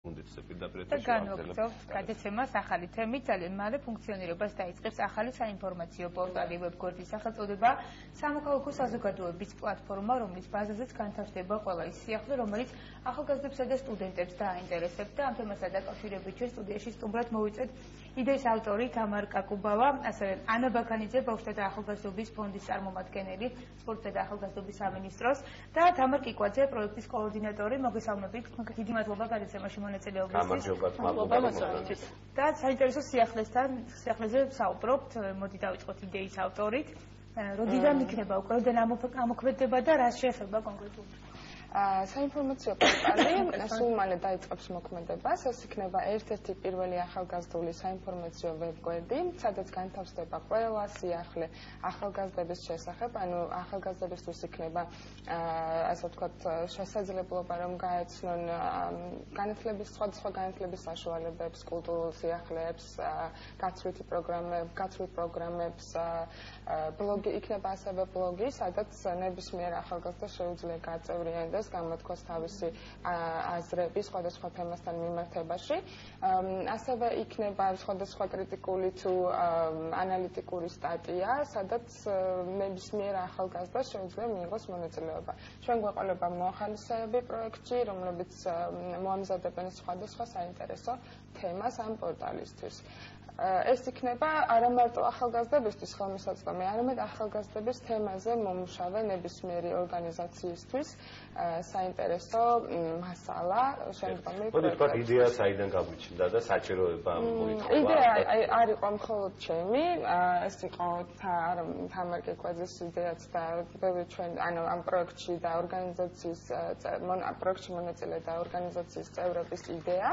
და განვაგრძობთ გადაცემას ახალი თემით, ძალიან მალე ფუნქციონირებას დაიწყებს ახალი საინფორმაციო პორტალი ვებგვერდის სახელწოდება სამოქალაქო საზოგადოების პლატფორმა, რომლის ბაზაზეც განთავსდება ყველა ის სიახლე, რომელიც ახალგაზრდებსა და სტუდენტებს დააინტერესებთ და ამ თემასთან დაკავშირებით ჩვენ სტუდიაში სტუმრად მოვიწვევთ იდეის ავტორი თამარ კაკუბავა, ასევე ანა ბაქანიძე, ბავშვთა და ახალგაზრდობის ფონდის წარმომადგენელი, სპორტსა და ახალგაზრდობის სამინისტროს და თამარ კიკვაძე, პროექტის კოორდინატორი. მოგესალმებით, დიდი მადლობა გადაცემაში მონაწილეობისთვის. და საინტერესო სიახლეზე საუბრობთ. მოდი დავიწყოთ იდეის ავტორით. როდიდან იქნება უკვე, როდენ ამოქმედება და რა შეეხება კონკრეტულად? საინფორმაციო პორტალი სულ მალე დაიწყებს მოქმედებას. ეს იქნება ერთ-ერთი პირველი ახალგაზრდული საინფორმაციო ვებგვერდი, სადაც განთავსდება ყველა სიახლე ახალგაზრდების შესახებ, ანუ ახალგაზრდებისთვის იქნება ასე ვთქვათ შესაძლებლობა რომ გაეცნონ სხვადასხვა განათლების საშუალებებს, კულტურულ სიახლეებს, გაცვლით პროგრამებს, ბლოგი იქნება ასევე ბლოგი, სადაც ნებისმიერ ახალგაზრდას შეუძლია გაწევრიანდეს, გამოთქვას თავისი აზრები სხვადასხვა თემასთან მიმართებაში. ასევე იქნება სხვადასხვა კრიტიკული თუ ანალიტიკური სტატია, სადაც ნებისმიერ ახალგაზრდას შეუძლია მიიღოს მონაწილეობა. ჩვენ გვეყოლება მოახალისეები პროექტში, რომლებიც მოამზადებენ სხვადასხვა საინტერესო თემას ამ პორტალისთვის. ეს იქნება არა მარტო ახალგაზრდებისთვის ხელმისაწვდომი, არამედ ახალგაზრდების თემაზე მომუშავე ნებისმიერი ორგანიზაციისთვის საინტერესო მასალა შემდგომი პროექტი. მოდი თქვა იდეა საიდან გამოჩნდა და საჭიროება მოიწვია. იდეა არ იყო მხოლოდ ჩემი, ეს იყო თამარ კიკვაძის იდეაც და ბევრი ჩვენ ამ პროექტში და ორგანიზაციის პროექტში მონაწილე და ორგანიზაციის წევრების იდეა.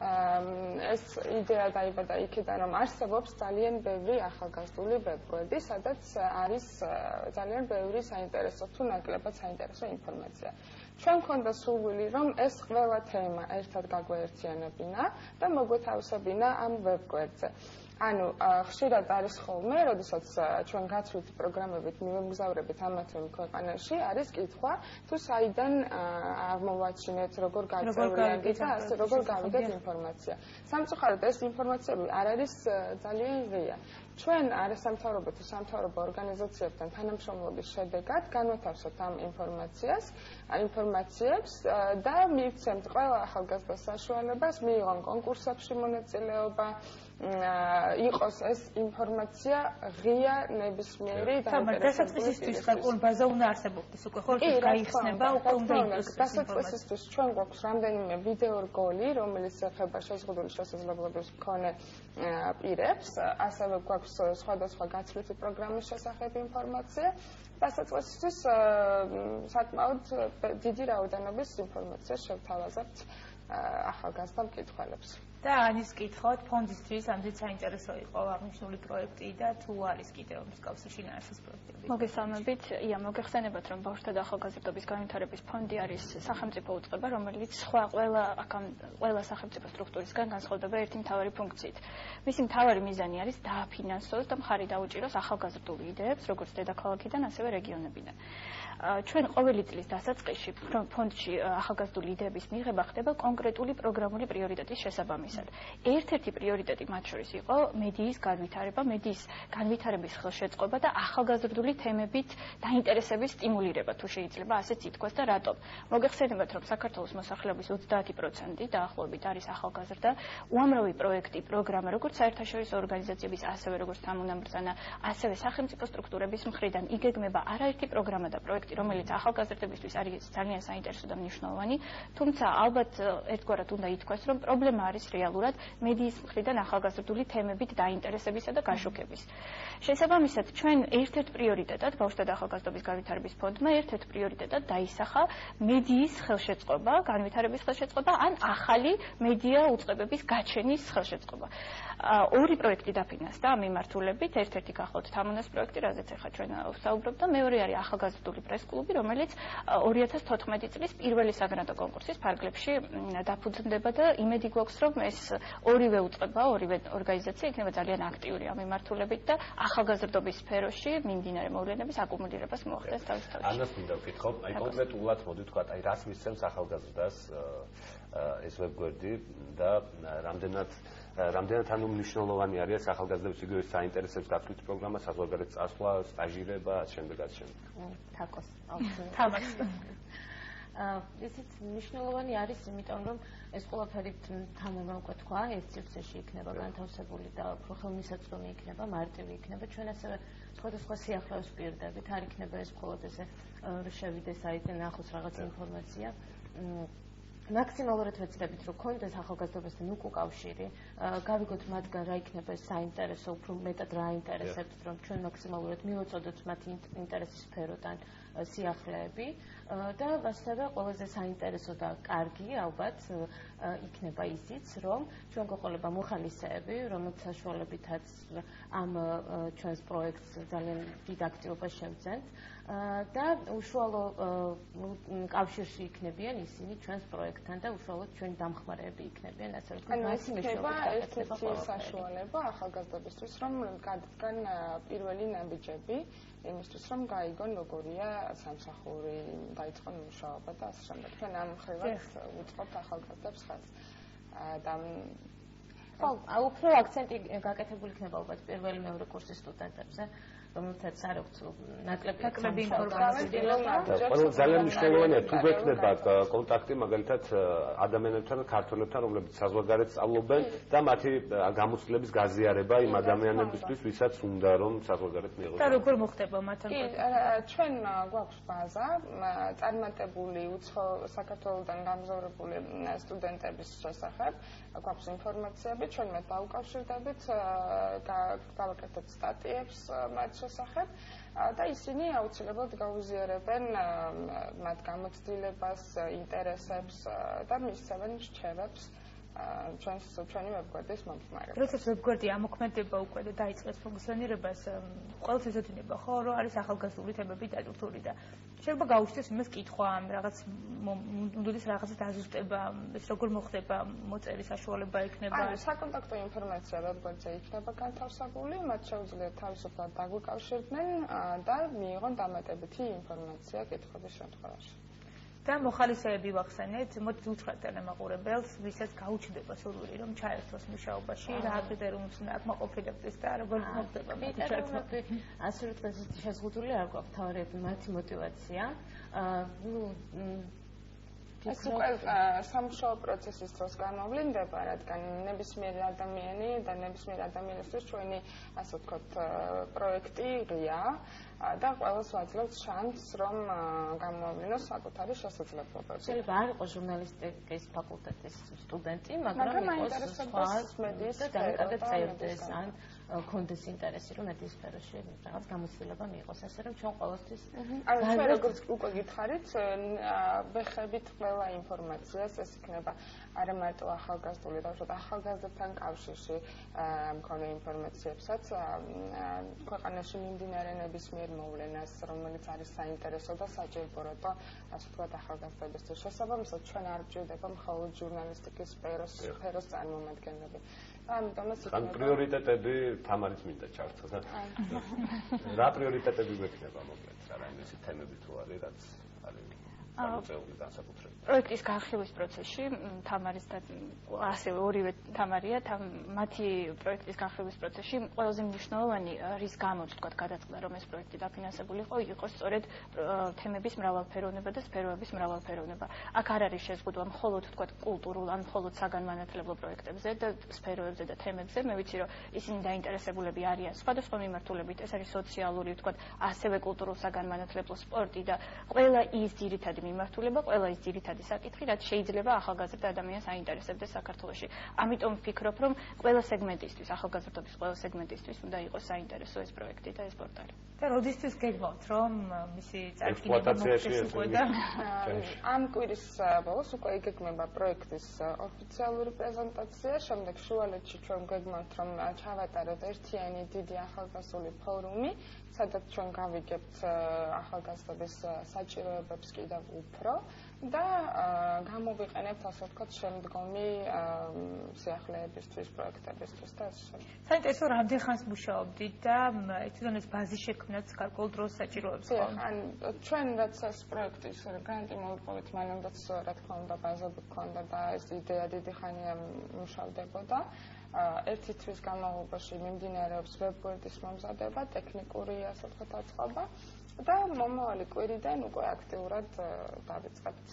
ეს იდეა დაიბადა იქიდან, რომ არსებობს ძალიან ბევრი ახალგაზრდული ვებგვერდი, სადაც არის ძალიან ბევრი საინტერესო თუ ნაკლებად საინტერესო ინფორმაცია. ჩვენ გვქონდა სურვილი, რომ ეს ყველა თემა ერთად გაგვეერთიანებინა და მოგვეთავსებინა ამ ვებგვერდზე. ანუ ხშირად არის ხოლმე, როდესაც ჩვენ გაცვლით პროგრამებით მივემგზავრებით ამა თუ იმ ქვეყანაში, არის კითხვა, თუ საიდან აღმოვაჩინეთ, როგორ გაწევრიანდით და ასე როგორ გავიგეთ ინფორმაცია. სამწუხაროდ ეს ინფორმაციები არ არის ძალიან ღია. ჩვენ არასამთავრობო თუ სამთავრობო ორგანიზაციებთან თანამშრომლობის შედეგად განვათავსებთ ამ ინფორმაციებს და მივცემთ ყველა ახალგაზრდას საშუალებას მიიღონ კონკურსებში მონაწილეობა, იყოს ეს ინფორმაცია ღია ნებისმიერი დასაწყისისთვის საკუთარ ბაზა უნდა არსებობდეს უკვე ხო გაიხსნება უკვე უნდა იყოს დასაწყისისთვის ჩვენ გვაქვს რამდენიმე ვიდეო რგოლი რომელიც ეხება შეზღუდული შესაძლებლობების მქონე პირებს ასევე გვაქვს სხვადასხვა გაცვლითი პროგრამის შესახებ ინფორმაცია დასაწყისისთვის საკმაოდ დიდი რაოდენობის ინფორმაციას შევთავაზებთ ახალგაზრდა მკითხველებს. და ანის კითხოთ ფონდისთვის ამჟამად საინტერესო იყო აღნიშნული პროექტი და თუ არის კიდევ მსგავსი შინაარსის პროექტები. მოგესალმებით. მოგეხსენებათ რომ ბავშვთა და ახალგაზრდობის განვითარების ფონდი არის სახელმწიფო უწყება, რომელიც სხვა ყველა სახელმწიფო სტრუქტურისგან განსხვავდება ერთი მთავარი ფუნქციით. მისი მთავარი მიზანი არის დააფინანსოს და მხარი დაუჭიროს ახალგაზრდული იდეებს, როგორც დედაქალაქიდან, ასევე რეგიონებიდან. ჩვენ ყოველი წლის დასაწყისში ფონდში ახალგაზრდული იდეების მიღება ხდება კონკრეტული პროგრამული პრიორიტეტის შესაბამისად. ერთ-ერთი პრიორიტეტი მათ შორის იყო მედიის განვითარება, მედიის განვითარების ხელშეწყობა და ახალგაზრდული თემებით დაინტერესების სტიმულირება, თუ შეიძლება ასეც ითქვას და რატომ. მოგეხსენებათ, რომ საქართველოს მოსახლეობის 30% დაახლოებით არის ახალგაზრდა. უამრავი პროექტი, პროგრამა, როგორც საერთაშორისო ორგანიზაციების, ასევე როგორც სამუნამბრძანა, ასევე სახელმწიფო სტრუქტურების მხრიდან იგეგმება არაერთი პროგრამა და პროექტი, რომელიც ახალგაზრდებისთვის არის ძალიან საინტერესო და მნიშვნელოვანი, თუმცა ალბათ ერთგვარად უნდა ითქვას, რომ პრობლემა არის რეალურად მედიის მხრიდან ახალგაზრდული თემებით დაინტერესებისა და გაშუქების. შესაბამისად, ჩვენ ერთ-ერთ პრიორიტეტად ბავშვთა და ახალგაზრდობის განვითარების ფონდმა ერთ-ერთ პრიორიტეტად დაისახა მედიის ხელშეწყობა, განვითარების ხელშეწყობა ან ახალი მედია უწყებების გაჩენის ხელშეწყობა. ორი პროექტი დაფინანსდა ამ მიმართულებით, ერთ-ერთი გახლავთ თამუნას პროექტი, რაზეც ახლა ჩვენ ვსაუბრობთ და მეორე არის ახალგაზრდული პრესკლუბი, რომელიც 2014 წლის პირველი საგრანტო კონკურსის ფარგლებში დაფუძნდება და იმედი გვაქვს, რომ ეს ორივე უწყება, ორივე ორგანიზაცია იქნება ძალიან აქტიური ამ მიმართულებით და ახალგაზრდობის სფეროში მიმდინარე მოვლენების აკუმულირებას მოახდენს თავის თავში. ანას მინდა ვკითხო, აი კონკრეტულად მოდი თქვა, აი რას მისცემს ახალგაზრდას ეს ვებგვერდი და რამდენად ანუ მნიშვნელოვანი არის ახალგაზრდების იგივე საინტერესებს გათვლით პროგრამა, საზღვარგარეთ წასვლა, სტაჟირება, შემდეგ. თაკოს. თამაშ. ისიც მნიშვნელოვანი არის, იმიტომ რომ ეს ყველაფერი თამამმა უკვე თქვა, ერთ სივრცეში იქნება განთავსებული და უფრო ხელმისაწვდომი იქნება, მარტივი იქნება. ჩვენ ასევე სხვადასხვა სიახლეებს ვპირდებით, არ იქნება ეს მხოლოდ ესე შევიდეს საიტზე ნახოს რაღაც ინფორმაცია. მაქსიმალურად ვეცდებით, რომ გქონდეს ახალგაზრდობასთან უკავშირი, გავიგოთ მათგან რა იქნება საინტერესო, უფრო მეტად რა აინტერესებთ, რომ ჩვენ მაქსიმალურად მივაწოდოთ მათ ინტერესის სფეროდან სიახლეები და ასევე ყველაზე საინტერესო და კარგი ალბათ იქნება ისიც, რომ ჩვენ გვეყოლება მოხალისეები, რომელთა საშუალებითაც ამ ჩვენს პროექტს ძალიან დიდ აქტივობას შევძენთ და უშუალო კავშირში იქნებიან ისინი ჩვენს პროექტთან და უშუალოდ ჩვენი დამხმარეები იქნებიან, ასე რომ ეს იქნება ერთ-ერთი საშუალება ახალგაზრდებისთვის, რომ გადადგან პირველი ნაბიჯები იმისთვის, რომ გაიგონ როგორია სამსახური, დაიწყონ მუშაობა და ასე შემდეგ. ჩვენ ამ მხრივად ვუწყობთ ახალგაზრდებს ხელს. და უფრო აქცენტი გაკეთებული იქნება ალბათ პირველი მეორე კურსის სტუდენტებზე, რომელთაც არ აქვს ნაკლები ინფორმაცია. ძალიან მნიშვნელოვანია თუ გვექნება კონტაქტი მაგალითად ადამიანებთან, ქართველებთან, რომლებიც საზღვარგარეთ სწავლობენ და მათი გამოცდილების გაზიარება იმ ადამიანებისთვის, ვისაც უნდა რომ საზღვარგარეთ მიიღოს. და როგორ მოხდება მათთან კონტაქტი? ჩვენ გვაქვს ბაზა, წარმატებული საქართველოსთან გამგზავრებული სტუდენტების შესახებ, გვაქვს ინფორმაციები, ჩვენ მათ დავუკავშირდებით, გავაკეთებთ სტატიებს მათ შესახებ და ისინი აუცილებლად გაუზიარებენ მათ გამოცდილებას, ინტერესებს და მისცემენ რჩევებს ჩვენი ვებგვერდის მომხმარებლებს. როდესაც ვებგვერდი ამოქმედება უკვე და დაიწყეს ფუნქციონირებას, ყველას ეცოდინება ხო, რომ არის ახალგაზრდული თემები დატვირთული და შეიძლება გაუჩნდეს იმას კითხვა, რაღაც უნდოდეს რაღაცის დაზუსტება, ეს როგორ მოხდება, მოწერის საშუალება იქნება. საკონტაქტო ინფორმაცია ვებგვერდზე იქნება განთავსებული, მათ შეუძლიათ თავისუფლად დაგვიკავშირდნენ და მიიღონ დამატებითი ინფორმაცია კითხვების შემთხვევაში. და მოხალისეები ვახსენეთ, მოდით უთხრათ ტელემაყურებელს, ვისაც გაუჩნდება სურვილი, რომ ჩაერთოს მუშაობაში, რა კრიტერიუმებს უნდა აკმაყოფილებდეს და როგორ მოხდება მათი ჩართვა. ასე რომ დღეს შეზღუდული არ გვაქვს თავი მათი мотиваცია. ეს უკვე სამუშაო პროცესის დროს გამოვლინდება, რადგან ნებისმიერი ადამიანი და ნებისმიერ ადამიანისთვის ჩვენი, ასე ვთქვათ, პროექტი ღია და ყველას ვაძლევთ შანსს, რომ გამოავლინოს საკუთარი შესაძლებლობები. შეიძლება არ იყოს ჟურნალისტიკის ფაკულტეტის სტუდენტი, მაგრამ იყოს სხვა მედიის სფეროში წერდეს ან კონდეს ინტერესი, რომ მედიის სფეროში რაღაც გამოცდილება მიიღოს, ასე რომ ჩვენ ყოველთვის ჩვენ როგორც უკვე გითხარით, ვეხებით ყველა ინფორმაციას, ეს იქნება არა მარტო ახალგაზრდული, დავუშვათ ახალგაზრდებთან კავშირში მქონე ინფორმაციებსაც, ქვეყანაში მიმდინარე ნებისმიერ მოვლენას, რომელიც არის საინტერესო და საჭირო, რატო ასე ვთქვათ ახალგაზრდებისთვის. შესაბამისად, ჩვენ არ გვჭირდება მხოლოდ ჟურნალისტიკის სფეროს წარმომადგენლები. ამიტომაც ან პრიორიტეტები თამარიც მინდა ჩართო და რა პრიორიტეტები გვექნება მოკლედ, რაიმე ისეთი თემები თუ არის, რაც არის გამოწეული განსაკუთრებით. პროექტის განხილვის პროცესში თამარის და ასევე ორივე თამარია, მათი პროექტის განხილვის პროცესში ყველაზე მნიშვნელოვანი რის გამოც თქვა გადაწყდა, რომ ეს პროექტი დაფინანსებული იყოს სწორედ თემების მრავალფეროვნება და სფეროების მრავალფეროვნება. აქ არ არის შეზღუდვა მხოლოდ თქვა კულტურულ ან მხოლოდ საგანმანათლებლო პროექტებზე და სფეროებზე და თემებზე. მე ვიცი, რომ ისინი დაინტერესებულები არიან სხვადასხვა მიმართულებით, ეს არის სოციალური, თქვა ასევე კულტურულ საგანმანათლებლო სპორტი და ყველა ის ძირითადი მიმართულება, ყველა ის ძირითადი საკითხი, რაც შეიძლება ახალგაზრდა ადამიანს აინტერესებდეს საქართველოში. ამიტომ ვფიქრობ, რომ ყველა სეგმენტისთვის, ახალგაზრდობის ყველა სეგმენტისთვის უნდა იყოს საინტერესო ეს პროექტი და ეს პორტალი. და როდისთვის გეგმავთ, რომ მისი წარდგენება მოხდეს უკვე და ამ კვირის ბოლოს უკვე იგეგმება პროექტის ოფიციალური პრეზენტაცია, შემდეგ შუალედში ჩვენ გეგმავთ, რომ ჩავატაროთ ერთიანი დიდი ახალგაზრდული ფორუმი, სადაც ჩვენ გავიგებთ ახალგაზრდების საჭიროებებს კიდევ უფრო და გამოვიყენებთ, ასე ვთქვათ, შემდგომი სიახლეებისთვის, პროექტებისთვის და ასე შემდეგ. საინტერესო რამდენ ხანს მუშაობდით და თვითონ ეს ბაზი შექმნათ გარკვეულ დროს საჭიროებს ხო? ან ჩვენ რაც ეს პროექტის გრანტი მოვიპოვეთ, მანამდეც რა თქმა უნდა ბაზები გქონდა და ეს იდეა დიდი ხანია მუშავდებოდა. ერთი თვის განმავლობაში მიმდინარეობს ვებგვერდის მომზადება, ტექნიკური ასე ვთქვათ აწყობა და მომავალი კვირიდან უკვე აქტიურად დავიწყებთ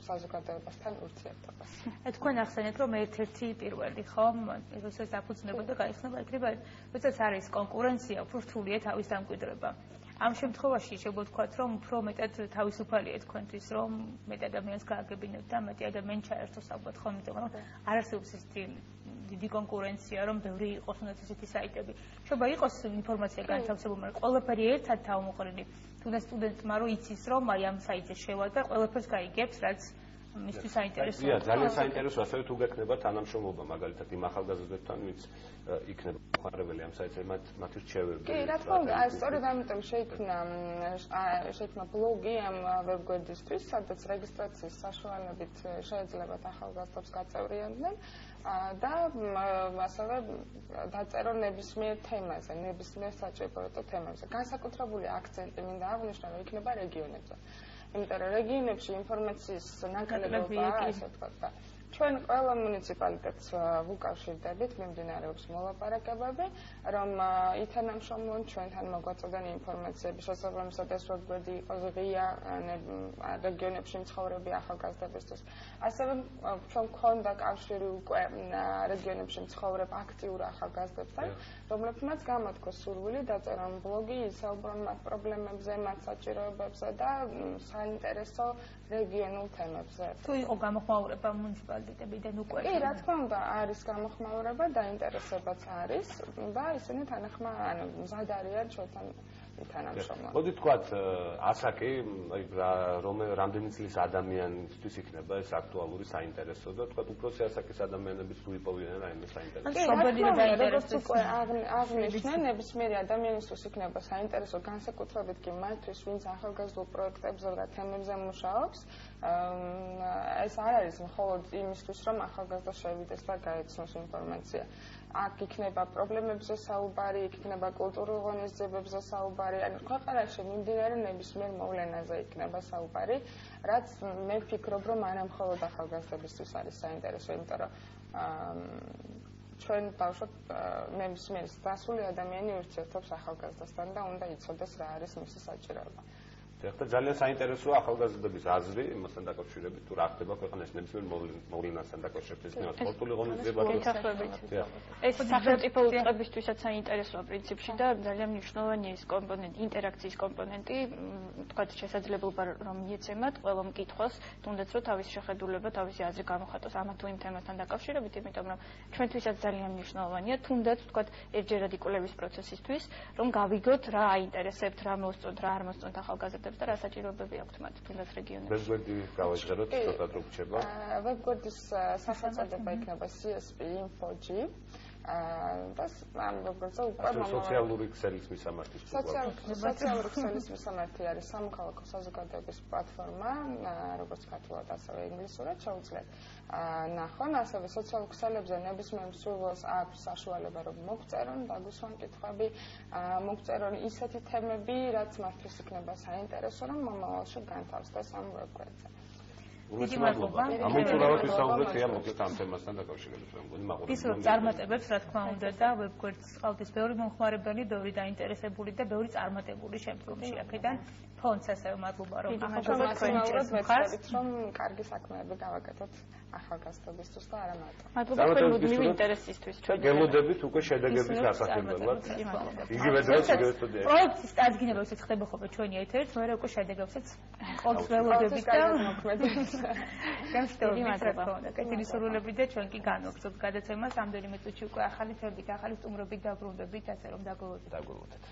საზოგადოებასთან ურთიერთობას. თქვენ ახსენეთ რომ ერთ-ერთი პირველი ხომ როდესაც დაფუძნებოდა და გაიხსნება იქნება როდესაც არის კონკურენცია, უფრო რთულია თავის დამკვიდრება. ამ შემთხვევაში შეიძლება ვთქვათ რომ უფრო მეტად თავისუფალია თქვენთვის რომ მეტ ადამიანს გააგებინოთ და მეტი ადამიანი ჩაერთოს ალბათ ხომ იმიტომ რომ არ არსებობს ეს დიდი კონკურენცია რომ ბევრი იყოს უნდა ესეთი საიტები. შეიძლება იყოს ინფორმაცია განთავსებული, მაგრამ ყველაფერი ერთად თავმოყრილი. თუნდაც სტუდენტმა რომ იცის რომ აი ამ საიტზე შევა და ყველაფერს გაიგებს რაც მისთვის საინტერესოა. ძალიან საინტერესოა ასევე თუ გექნება თანამშრომლობა მაგალითად იმ ახალგაზრდებთან ვინც იქნება მოხარებელი ამ საიტზე მათი რჩევები. კი, რა თქმა უნდა, სწორედ ამიტომ შეიქმნა ბლოგი ამ ვებგვერდისთვის, სადაც რეგისტრაციის საშუალებით შეეძლებათ ახალგაზრდებს გაწევრიანდნენ და ასევე დაწერონ ნებისმიერ თემაზე, ნებისმიერ საჭიროებო თემებზე. განსაკუთრებული აქცენტი მინდა აღვნიშნო, რომ იქნება რეგიონებზე. იმიტომ რომ რეგიონებში ინფორმაციის ნაკლებობაა, ასე ვთქვათ და ჩვენ ყველა მუნიციპალიტეტს ვუკავშირდებით, მიმდინარეობს მოლაპარაკებები, რომ ითანამშრომლონ ჩვენთან მოგვაწოდონ ინფორმაციები, შესაბამისად ეს ვებგვერდი იყოს ღია რეგიონებში მცხოვრები ახალგაზრდებისთვის. ასევე ჩვენ გვქონდა კავშირი უკვე რეგიონებში მცხოვრებ აქტიურ ახალგაზრდებთან, რომლებმაც გამოთქვა სურვილი დაწერონ ბლოგი, ისაუბრონ მათ პრობლემებზე, მათ საჭიროებებზე და საინტერესო რეგიონულ თემებზე. თუ იყო გამოხმაურება მუნიციპალიტეტებიდან უკვე? კი, რა თქმა უნდა, არის გამოხმაურება, დაინტერესებაც არის და ისინი მზად არიან ჩვენთან თანამშრომლად. მოდი თქვათ, ასაკი, რომ რამდენი წლის ადამიანისთვის იქნება ეს აქტუალური საინტერესო და თქვათ უფროსი ასაკის ადამიანების თუ იპოვიან რაიმე საინტერესო. როგორც უკვე აღნიშნე, ნებისმიერი ადამიანისთვის იქნება საინტერესო, განსაკუთრებით კი მათთვის, ვინც ახალგაზრდულ პროექტებზე და თემებზე მუშაობს. ეს არ არის მხოლოდ იმისთვის, რომ ახალგაზრდა შევიდეს და გაეცნოს ინფორმაცია. აქ იქნება პრობლემებზე საუბარი, იქნება კულტურულ ღონისძიებებზე საუბარი, ანუ ქვეყანაში მიმდინარე ნებისმიერ მოვლენაზე იქნება საუბარი, რაც მე ვფიქრობ, რომ არა მხოლოდ ახალგაზრდებისთვის არის საინტერესო, იმიტომ რომ ჩვენ ბავშვად ნებისმიერ დასული ადამიანი ურთიერთობს ახალგაზრდასთან და უნდა იცოდეს რა არის მისი საჭიროება. ეხლა ძალიან საინტერესოა ახალგაზრდების აზრი იმასთან დაკავშირებით, თუ რა ხდება ქვეყანაში ნებისმიერ მოვლენასთან დაკავშირებით, ისინი სპორტული ღონისძიება ეს სახელმწიფო უწყებისთვისაც საინტერესოა პრინციპში და ძალიან მნიშვნელოვანია ეს კომპონენტი, ინტერაქციის კომპონენტი, თქვათ შესაძლებლობა რომ მიეცემათ ყველა მკითხველს, თუნდაც რომ თავისი შეხედულება, თავისი აზრი გამოხატოს ამა თუ იმ თემასთან დაკავშირებით, იმიტომ რომ ჩვენთვისაც ძალიან მნიშვნელოვანია, თუნდაც თქვათ ერთჯერადი კვლევის პროცესისთვის, რომ გავიგოთ რა აინტერესებთ, რა მოსწონთ, რა არ მოსწონთ ახალგაზრდებს და რა საჭიროებები აქვთ მათ თუნდაც რეგიონებში. ვებგვერდი გავაჭეროთ, ცოტა დრო გრჩება. ვებგვერდის სახელწოდება იქნება CSP.info.g. და ამ ვებგვერდზე უკვე სოციალური ქსელის მისამართის სოციალური ქსელის მისამართი არის სამოქალაქო საზოგადოების პლატფორმა, როგორც ქართულად, ასევე ინგლისურად შეუძლიათ ნახონ, ასევე სოციალურ ქსელებზე ნებისმიერ მსურველს აქვს საშუალება რომ მოგწერონ, დაგუსვან კითხვები, მოგწერონ ისეთი თემები, რაც მათთვის იქნება საინტერესო, რომ მომავალში განთავსდეს ამ ვებგვერდზე. დიდი მადლობა. ამოწურავად ვისაუბრეთ ამ მოკლედ ამ თემასთან დაკავშირებით, რომ მგონი მაყურებელი. ის რომ წარმატებებს, რა თქმა უნდა, და ვებგვერდს ყავდეს ბევრი მომხმარებელი, ბევრი დაინტერესებული და ბევრი წარმატებული შემდგომში. აქედან ფონდს ასევე მადლობა, რომ ახალგაზრდა თქვენს ვეცდებით, რომ კარგი საქმეები გავაკეთოთ ახალგაზრდებისთვის და არა მარტო. მადლობა თქვენ მუდმივი ინტერესისთვის ჩვენ. გელოდებით უკვე შედეგების გასახებებლად. იგივე დროს იგივე სტუდიაში. პროექტის წარდგინება ისე ხდება ხოლმე ჩვენი ეთერით, მე უკვე შედეგებსაც ყოველთვის ველოდებით და გამსტობთ რა თქმა უნდა. კეთილი სურვილები და ჩვენ კი განვაგრძობთ გადაცემას. ამდენიმე წუთში უკვე ახალი თემებით, ახალი სტუმრობით დაბრუნდებით, ასე რომ დაგულოდეთ.